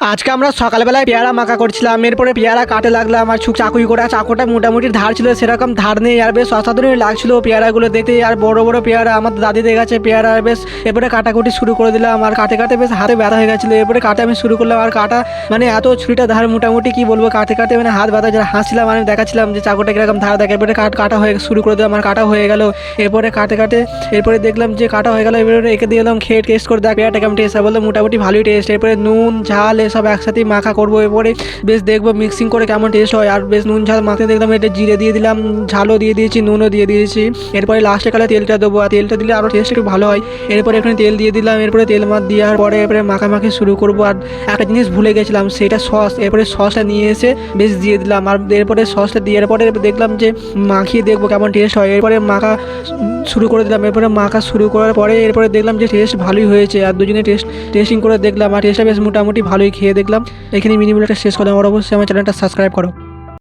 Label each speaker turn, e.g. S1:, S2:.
S1: আজকে আমরা সকালবেলায় পেয়ারা মাখা করছিলাম, এরপরে পেয়ারা কাটে লাগলাম আর চাকুই করে। চাকুটা মোটামুটি ধার ছিল, সেরকম ধার নেই, আর বেশ অসাধারণ লাগছিল পেয়ারাগুলো দেখতে। আর বড় বড় পেয়ারা, আমার দাদিদের কাছে পেয়ারা বেশ। এরপরে কাটাকুটি শুরু করে দিলাম, আর কাটে কাটে বেশ হাতে ব্যথা হয়ে গেছিলো। এরপরে কাটা আমি শুরু করলাম, আর কাটা মানে এত ছুরিটা ধার, মোটামুটি কি বলবো, কাটে কাটে মানে হাত ব্যথা। যারা হাসছিলাম আমি দেখাচ্ছিলাম যে চাকুটা কিরকম ধার দেখে। এরপরে কাটা হয়ে শুরু করে দিলাম, আর কাটা হয়ে গেল। এরপরে কাটে কাটে এরপরে দেখলাম যে কাটা হয়ে গেল। এবারে এঁকে দিলাম, খেয়ে টেস্ট করে দেখ পেয়ারাটা কেমন টেস্ট হয়। বললো মোটামুটি ভালোই টেস্ট। এরপরে নুন ঝাল এসব একসাথে মাখা করবো, এরপরে বেশ দেখবো মিক্সিং করে কেমন টেস্ট হয়। আর বেশ নুন ঝাল মাখতে দেখলাম, এটা জিরে দিয়ে দিলাম, ঝালও দিয়ে দিয়েছি, নুনও দিয়ে দিয়েছি। এরপরে লাস্টে কালে তেলটা দেবো, আর তেলটা দিলে আরও টেস্ট একটু ভালো হয়। এরপরে এখানে তেল দিয়ে দিলাম, এরপরে তেল দেওয়ার পরে এরপরে মাখামাখি শুরু করবো। আর একটা জিনিস ভুলে গেছিলাম, সেটা সস। এরপরে সসটা নিয়ে এসে বেশ দিয়ে দিলাম, আর এরপরে সসটা দেওয়ার পরে দেখলাম যে মাখিয়ে দেখবো কেমন টেস্ট হয়। এরপরে মাখা শুরু করে দিলাম, এরপরে মাখা শুরু করার পরে এরপরে দেখলাম যে টেস্ট ভালোই হয়েছে। আর দুজনে টেস্টিং করে দেখলাম, আর টেস্টটা বেশ মোটামুটি ভালোই খেয়ে দেখলাম। এখানে মিনিমাম একটা শেষ করলাম। আর অবশ্যই আমার চ্যানেলটা সাবস্ক্রাইব করো।